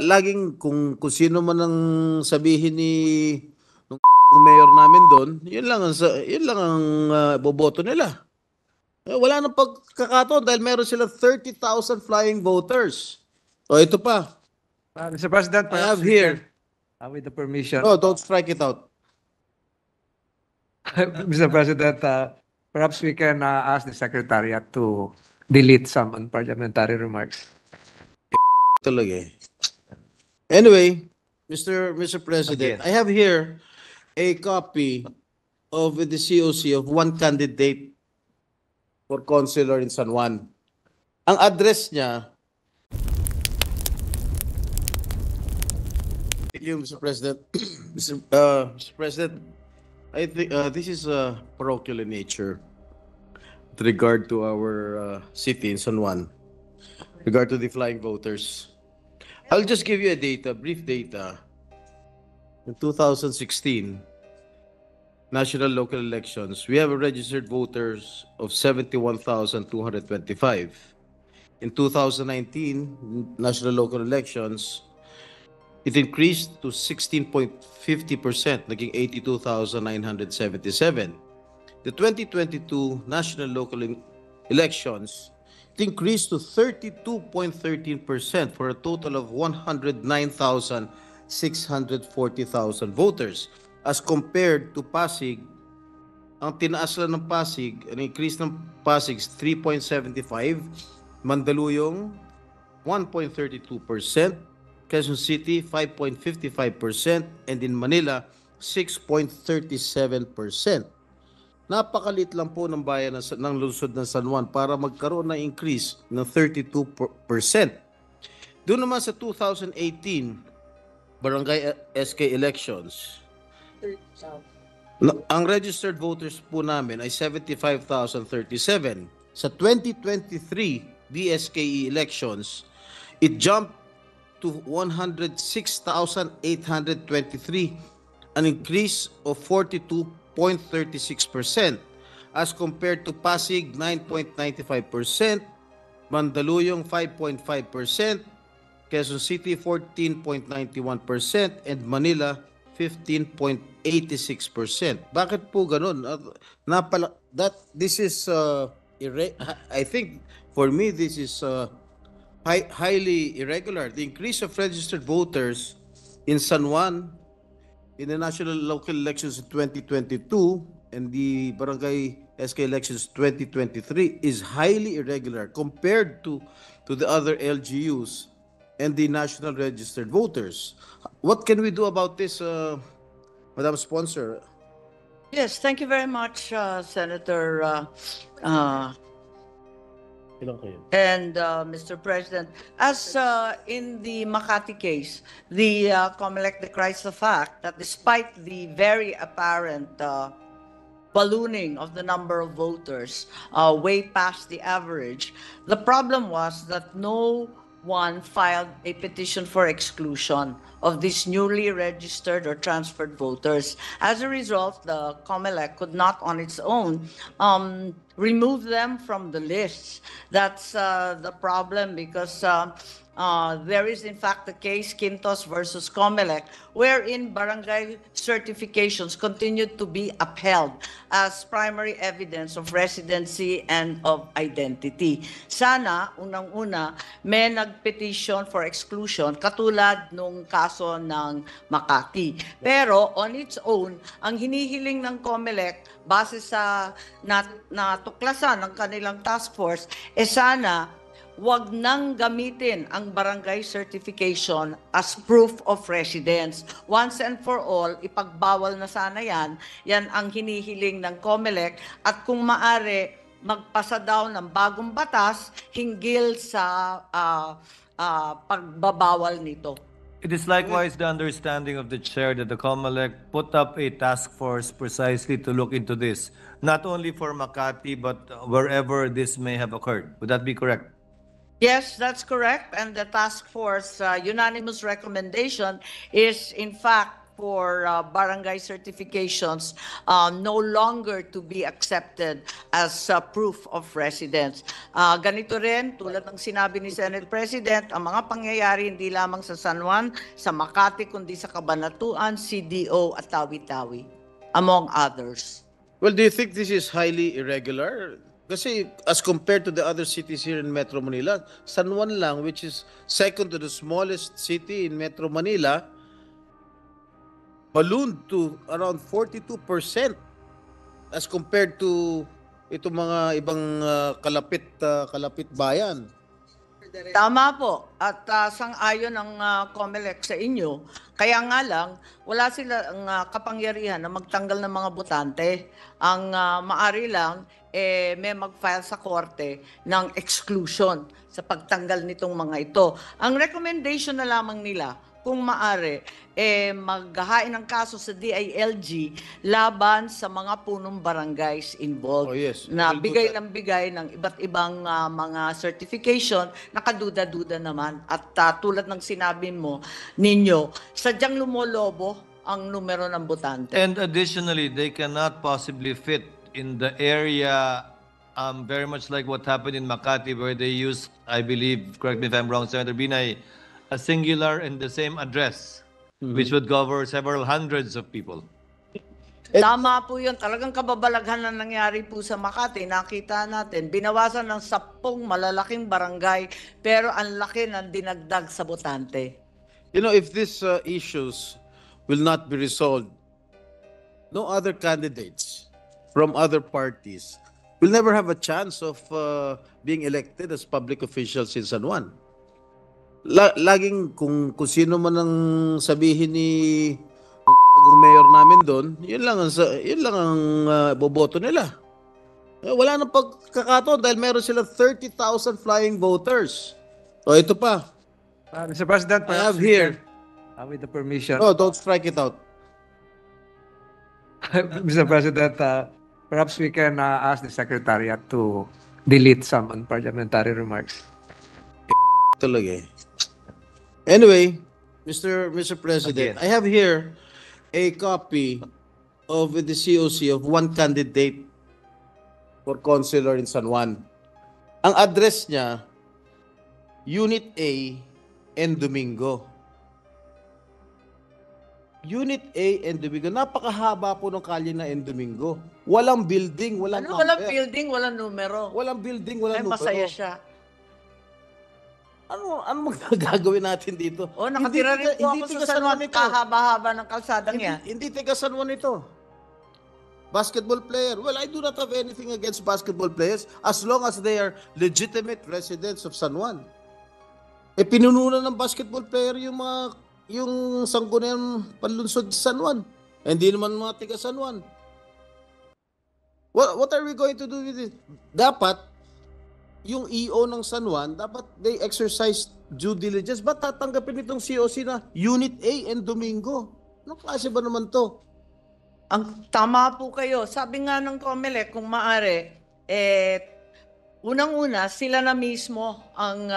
laging kung sino man ang sabihin ni nung mayor namin doon, yun lang ang boboto nila. Wala nang pagkakataon dahil meron silang 30,000 flying voters. O ito pa. Mr. President, I have perhaps we here. can, with the permission. No, don't strike it out. Mr. President, perhaps we can ask the Secretariat to delete some unparliamentary remarks. Talaga eh. Anyway, Mr. President, Again. I have here a copy of the COC of one candidate for councilor in San Juan. Ang address niya, thank you, Mr. President. Mr. President, I think this is parochial in nature with regard to our city in San Juan, regard to the flying voters. I'll just give you a brief data. In 2016, national local elections, we have registered voters of 71,225. In 2019, national local elections, it increased to 16.50%, naging 82,977. The 2022 national local elections, it increased to 32.13% for a total of 109,640,000 voters. As compared to Pasig, ang tinaas lang ng Pasig, ang increase ng Pasig is 3.75%, Mandaluyong 1.32%, Quezon City 5.55%, and in Manila 6.37%. Napakalit lang po ng bayan ng lungsod ng San Juan para magkaroon ng increase ng 32%. Doon naman sa 2018 barangay SK elections, ang registered voters po namin ay 75,037. Sa 2023 BSKE elections, it jumped to 106,823, an increase of 42.36% as compared to Pasig 9.95%, Mandaluyong 5.5%, Quezon City 14.91%, and Manila 15.86%. Bakit po ganun? This is I think for me this is highly irregular. The increase of registered voters in San Juan in the national local elections in 2022 and the barangay SK elections 2023 is highly irregular compared to the other LGUs and the national registered voters. What can we do about this, Madam Sponsor? Yes, thank you very much, Senator and Mr. President. As in the Makati case, the COMELEC decries the fact that despite the very apparent ballooning of the number of voters way past the average, the problem was that no one filed a petition for exclusion of these newly registered or transferred voters. As a result, the COMELEC could not on its own remove them from the lists. That's the problem because there is in fact the case Quintos versus COMELEC, wherein barangay certifications continued to be upheld as primary evidence of residency and of identity. Sana, unang-una, may nagpetition for exclusion katulad nung kaso ng Makati. Pero on its own, ang hinihiling ng COMELEC base sa natuklasan ng kanilang task force, sana wag nang gamitin ang barangay certification as proof of residence. Once and for all, ipagbawal na sana yan. Yan ang hinihiling ng COMELEC at kung maaari, magpasa daw ng bagong batas hinggil sa pagbabawal nito. It is likewise the understanding of the chair that the COMELEC put up a task force precisely to look into this, not only for Makati but wherever this may have occurred. Would that be correct? Yes, that's correct. And the task force unanimous recommendation is in fact for barangay certifications no longer to be accepted as proof of residence. Ganito rin, tulad ng sinabi ni Senate President, ang mga pangyayari hindi lamang sa San Juan, sa Makati, kundi sa Cabanatuan, CDO at Tawi-Tawi, among others. Well, do you think this is highly irregular? Kasi as compared to the other cities here in Metro Manila, San Juan lang, which is second to the smallest city in Metro Manila, ballooned to around 42% as compared to itong mga ibang kalapit bayan. Tama po. At sang-ayon ang COMELEC sa inyo. Kaya nga lang, wala silang kapangyarihan na magtanggal ng mga botante. Ang maari lang, may mag-file sa korte ng exclusion sa pagtanggal nitong mga ito. Ang recommendation na lamang nila, kung maari, maghahain ng kaso sa DILG laban sa mga punong barangays involved. Oh, yes. Na We'll do bigay that. ng bigay ng iba't ibang mga certification, nakaduda-duda naman. At tulad ng sinabi mo ninyo, sadyang lumolobo ang numero ng botante. And additionally, they cannot possibly fit in the area very much like what happened in Makati where they used, I believe, correct me if I'm wrong, Senator Binay, a singular and the same address, which would cover several hundreds of people. Tama po yun. Talagang kababalaghan na nangyari po sa Makati. Nakita natin, binawasan ng 10 malalaking barangay, pero ang laki ng dinagdag sa botante. You know, if these issues will not be resolved, no other candidates from other parties will never have a chance of being elected as public officials in San Juan. Laging kung sino man ang sabihin ni ang mayor namin doon, yun lang ang boboto nila. Wala nang pagkakataon dahil meron sila 30,000 flying voters. O ito pa. Mr. President, I have perhaps we here. can, with the permission, Oh, don't strike it out. Mr. President, perhaps we can ask the Secretariat to delete some unparliamentary remarks. Talaga eh. Anyway, Mr. President, Again. I have here a copy of the COC of one candidate for councilor in San Juan. Ang address niya, Unit A and Domingo. Unit A and Domingo. Napakahaba po ng kalye na and Domingo. Walang building, walang Walang number. building, walang numero. Walang building, Ay, walang numero. masaya siya. Ano magagawin natin dito? O, nakatira rin po ako tiga sa San Juan, ito. kahaba-haba ng kalsadang yan. Hindi taga San Juan ito. Basketball player. Well, I do not have anything against basketball players as long as they are legitimate residents of San Juan. Pinununan ng basketball player yung sangguniang panlunsod sa San Juan. Hindi naman mga taga San Juan. What are we going to do with it? Dapat yung EO ng San Juan, dapat they exercise due diligence. Ba't tatanggapin itong COC na Unit A and Domingo? Anong klase ba naman to? Ang tama po kayo. Sabi nga ng COMELEC, kung maaari, unang-una, sila na mismo ang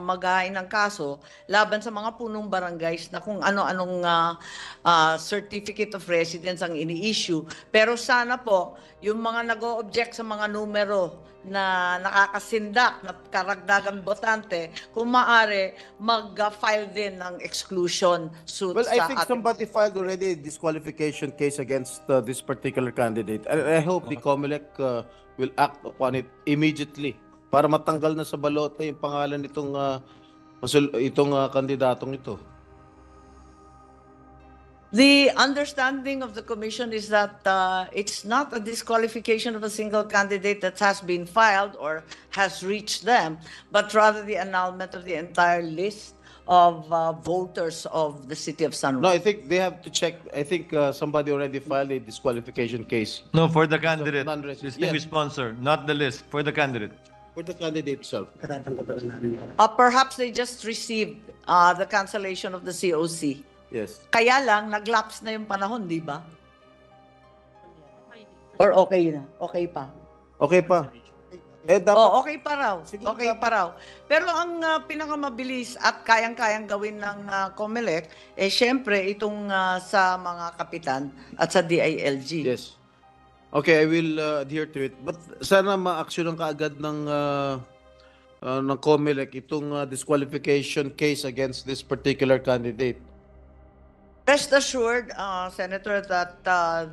maghahain ng kaso laban sa mga punong barangays na kung ano-anong certificate of residence ang ini-issue. Pero sana po, yung mga nag-o-object sa mga numero na nakakasindak na karagdagang botante, kung maaari, mag-file din ng exclusion suit Well, I sa think ating... somebody filed already a disqualification case against this particular candidate. I hope the COMELEC will act upon it immediately para matanggal na sa balota yung pangalan nitong kandidatong ito. The understanding of the commission is that it's not a disqualification of a single candidate that has been filed or has reached them, but rather the annulment of the entire list of voters of the city of San No, Juan. I think they have to check. I think somebody already filed a disqualification case No, for the candidate, non-resident. distinguished sponsor, not the list, for the candidate. for the candidate itself. Perhaps they just received the cancellation of the COC. Yes. Kaya lang, nag-lapse na yung panahon, di ba? Or okay na? Okay pa? Okay pa. dapat, Oh, okay pa raw. Siguro Okay pa raw. Pero ang pinakamabilis at kayang-kayang gawin ng COMELEC, syempre itong sa mga kapitan at sa DILG. yes. Okay, I will adhere to it. But sana ma-action kaagad ng COMELEC itong disqualification case against this particular candidate. Rest assured, Senator, that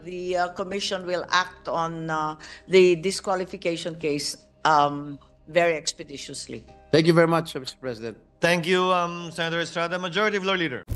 the commission will act on the disqualification case very expeditiously. Thank you very much, Mr. President. Thank you, Senator Estrada. Majority Floor Leader.